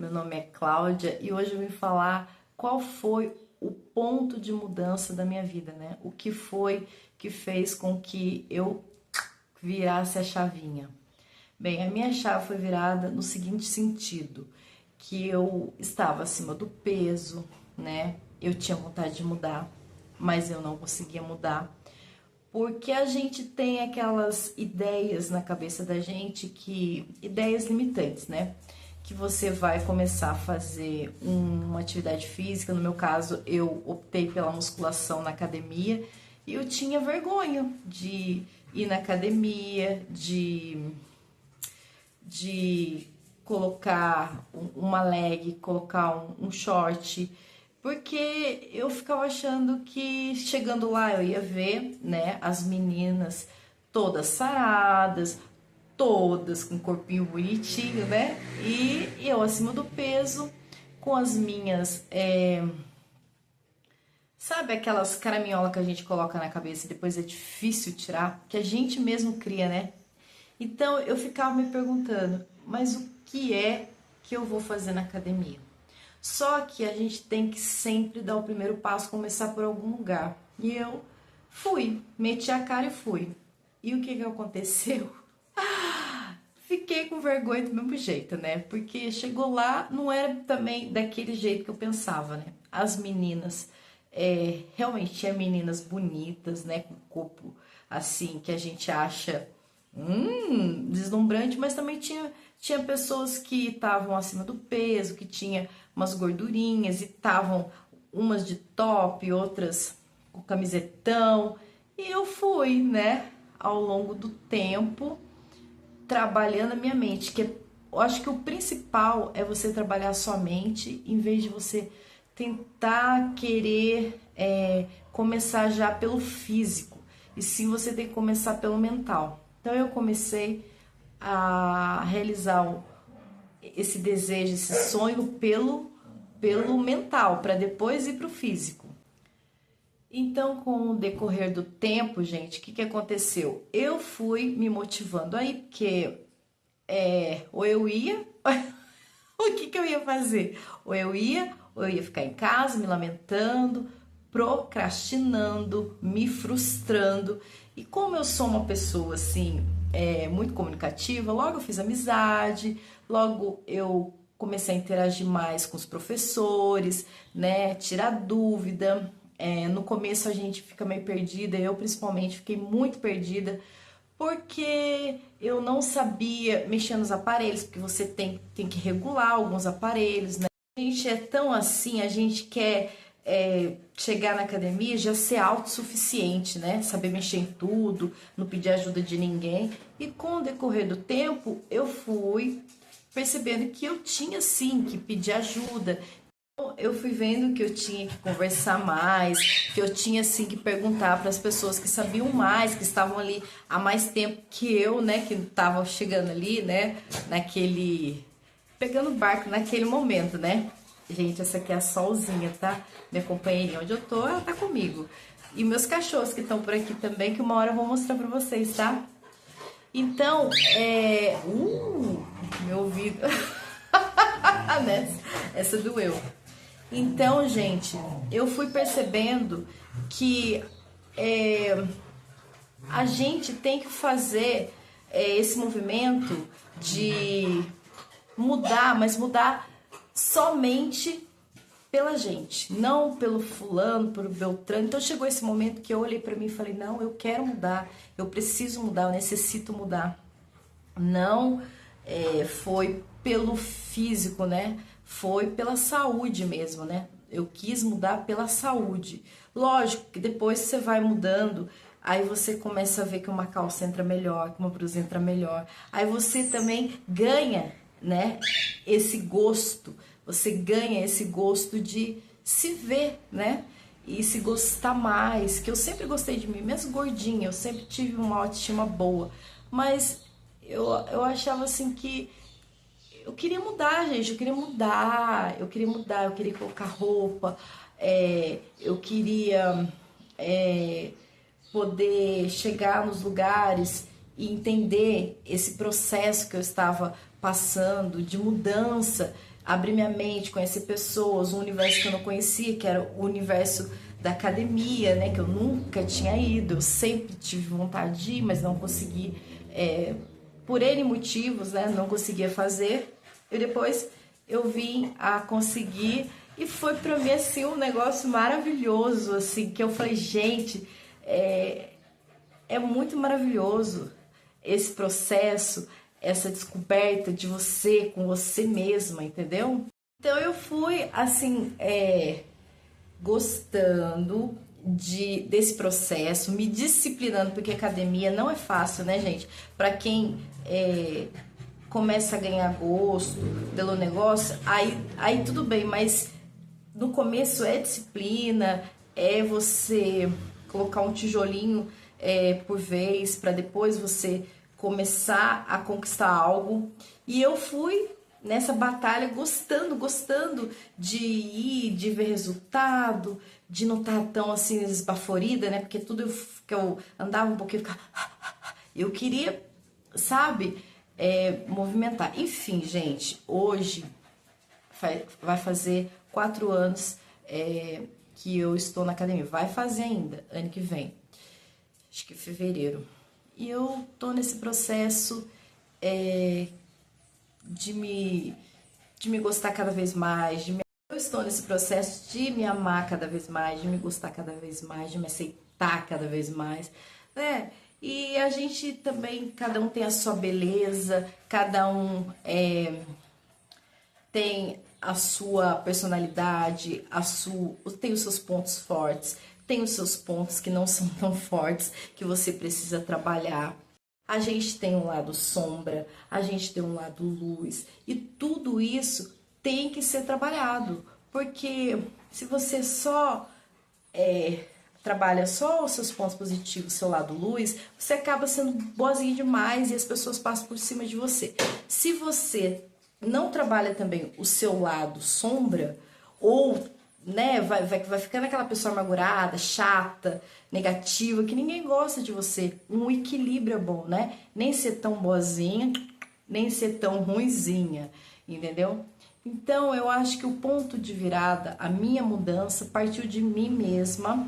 Meu nome é Cláudia e hoje eu vim falar qual foi o ponto de mudança da minha vida, né? O que foi que fez com que eu virasse a chavinha. Bem, a minha chave foi virada no seguinte sentido, que eu estava acima do peso, né? Eu tinha vontade de mudar, mas eu não conseguia mudar. Porque a gente tem aquelas ideias na cabeça da gente ideias limitantes, né? Que você vai começar a fazer uma atividade física. No meu caso, eu optei pela musculação na academia e eu tinha vergonha de ir na academia, de colocar uma leg, colocar um short, porque eu ficava achando que chegando lá eu ia ver, né, as meninas todas saradas, todas com corpinho bonitinho, né, e eu acima do peso, com as minhas, sabe aquelas caraminholas que a gente coloca na cabeça e depois é difícil tirar, que a gente mesmo cria, né? Então eu ficava me perguntando, mas o que é que eu vou fazer na academia? Só que a gente tem que sempre dar o primeiro passo, começar por algum lugar. E eu fui, meti a cara e fui. E o que que aconteceu? Fiquei com vergonha do mesmo jeito, né? Porque chegou lá, não era também daquele jeito que eu pensava, né? As meninas, realmente tinha meninas bonitas, né? Com corpo assim, que a gente acha deslumbrante, mas também tinha pessoas que estavam acima do peso, que tinha umas gordurinhas e estavam umas de top, outras com camisetão. E eu fui, né, ao longo do tempo, trabalhando a minha mente, que eu acho que o principal é você trabalhar a sua mente, em vez de você tentar querer começar já pelo físico, e sim você tem que começar pelo mental. Então eu comecei a realizar esse desejo, esse sonho pelo mental, para depois ir para o físico. Então, com o decorrer do tempo, gente, o que aconteceu? Eu fui me motivando aí, porque ou eu ia, o que eu ia fazer? Ou eu ia ficar em casa me lamentando, procrastinando, me frustrando. E como eu sou uma pessoa assim, muito comunicativa, logo eu fiz amizade, logo eu comecei a interagir mais com os professores, né? Tirar dúvida. No começo a gente fica meio perdida, eu principalmente fiquei muito perdida, porque eu não sabia mexer nos aparelhos, porque você tem que regular alguns aparelhos, né? A gente é tão assim, a gente quer chegar na academia e já ser autossuficiente, né? Saber mexer em tudo, não pedir ajuda de ninguém. E com o decorrer do tempo, eu fui percebendo que eu tinha sim que pedir ajuda. Eu fui vendo que eu tinha que conversar mais, que eu tinha assim que perguntar para as pessoas que sabiam mais, que estavam ali há mais tempo que eu, né, que estavam chegando ali, né, naquele pegando barco naquele momento, né? Gente, essa aqui é a Solzinha, tá? Minha companheirinha, onde eu tô, ela tá comigo. E meus cachorros que estão por aqui também, que uma hora eu vou mostrar para vocês, tá? Então, meu ouvido. Essa doeu. Então, gente, eu fui percebendo que a gente tem que fazer esse movimento de mudar, mas mudar somente pela gente, não pelo fulano, pelo Beltrano. Então chegou esse momento que eu olhei pra mim e falei, não, eu quero mudar, eu preciso mudar, eu necessito mudar. Não foi pelo físico, né? Foi pela saúde mesmo, né? Eu quis mudar pela saúde. Lógico que depois você vai mudando, aí você começa a ver que uma calça entra melhor, que uma blusa entra melhor. Aí você também ganha, né? Esse gosto. Você ganha esse gosto de se ver, né? E se gostar mais, que eu sempre gostei de mim, mesmo gordinha, eu sempre tive uma autoestima boa. Mas eu achava assim que eu queria mudar, gente, eu queria colocar roupa, eu queria poder chegar nos lugares e entender esse processo que eu estava passando de mudança, abrir minha mente, conhecer pessoas, um universo que eu não conhecia, que era o universo da academia, né, que eu nunca tinha ido, eu sempre tive vontade de ir, mas não consegui, por N motivos, né, não conseguia fazer, e depois eu vim a conseguir, e foi pra mim, assim, um negócio maravilhoso, assim, que eu falei, gente, é muito maravilhoso esse processo, essa descoberta de você com você mesma, entendeu? Então eu fui, assim, gostando desse processo, me disciplinando, porque academia não é fácil, né, gente? Para quem começa a ganhar gosto pelo negócio, aí tudo bem, mas no começo é disciplina, é você colocar um tijolinho por vez, para depois você começar a conquistar algo. E eu fui nessa batalha gostando de ir, de ver resultado, de não estar tão assim esbaforida, né? Porque tudo que eu andava um pouquinho, eu queria, sabe, movimentar. Enfim, gente, hoje vai fazer 4 anos que eu estou na academia. Vai fazer ainda, ano que vem. Acho que fevereiro. E eu tô nesse processo de me gostar cada vez mais, eu estou nesse processo de me amar cada vez mais, de me gostar cada vez mais, de me aceitar cada vez mais, né? E a gente também, cada um tem a sua beleza, cada um tem a sua personalidade, tem os seus pontos fortes, tem os seus pontos que não são tão fortes, que você precisa trabalhar. A gente tem um lado sombra, a gente tem um lado luz, e tudo isso tem que ser trabalhado, porque se você só trabalha só os seus pontos positivos, seu lado luz, você acaba sendo boazinha demais e as pessoas passam por cima de você. Se você não trabalha também o seu lado sombra, ou né, vai ficando aquela pessoa amargurada, chata, negativa, que ninguém gosta de você. Um equilíbrio é bom, né? Nem ser tão boazinha, nem ser tão ruinzinha, entendeu? Então eu acho que o ponto de virada, a minha mudança, partiu de mim mesma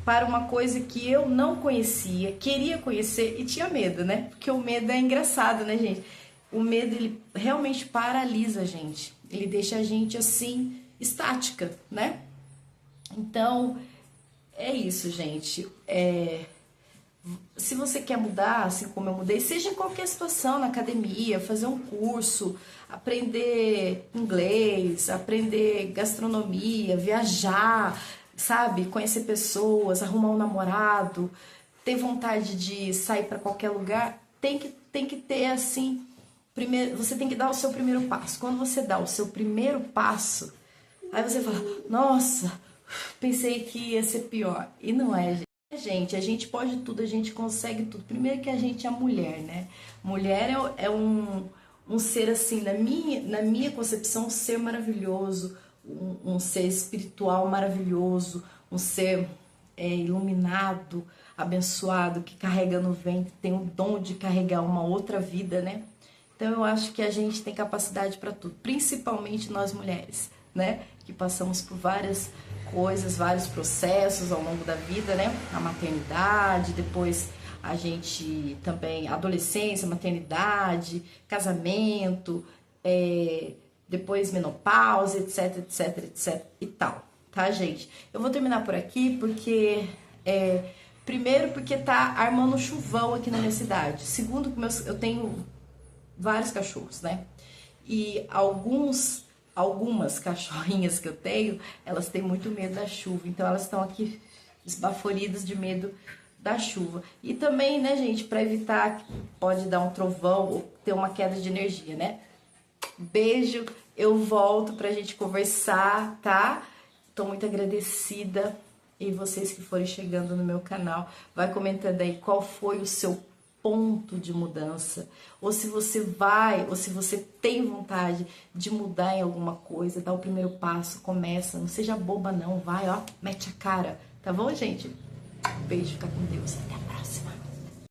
para uma coisa que eu não conhecia, queria conhecer e tinha medo, né? Porque o medo é engraçado, né, gente? O medo, ele realmente paralisa a gente. Ele deixa a gente, assim, estática, né? Então, é isso, gente. Se você quer mudar, assim como eu mudei, seja em qualquer situação, na academia, fazer um curso, aprender inglês, aprender gastronomia, viajar, sabe? Conhecer pessoas, arrumar um namorado, ter vontade de sair para qualquer lugar, tem que ter, assim, você tem que dar o seu primeiro passo. Quando você dá o seu primeiro passo, aí você fala, nossa, pensei que ia ser pior. E não é, gente. A gente pode tudo, a gente consegue tudo. Primeiro que a gente é mulher, né? Mulher é um ser assim, na minha concepção, um ser maravilhoso, um ser espiritual maravilhoso, um ser iluminado, abençoado, que carrega no ventre, tem o dom de carregar uma outra vida, né? Então eu acho que a gente tem capacidade para tudo, principalmente nós mulheres, né? Que passamos por várias coisas, vários processos ao longo da vida, né? A maternidade, depois a gente também, adolescência, maternidade, casamento, depois menopausa, etc, etc, etc e tal, tá, gente? Eu vou terminar por aqui porque, primeiro porque tá armando um chuvão aqui na minha cidade. Segundo, que eu tenho vários cachorros, né? E algumas cachorrinhas que eu tenho, elas têm muito medo da chuva, então elas estão aqui esbaforidas de medo da chuva. E também, né, gente, para evitar que pode dar um trovão ou ter uma queda de energia, né? Beijo, eu volto pra gente conversar, tá? Tô muito agradecida. E vocês que forem chegando no meu canal, vai comentando aí qual foi o seu ponto de mudança, ou se você tem vontade de mudar em alguma coisa, dá o primeiro passo, começa, não seja boba não, vai, ó, mete a cara, tá bom, gente? Beijo, fica com Deus, até.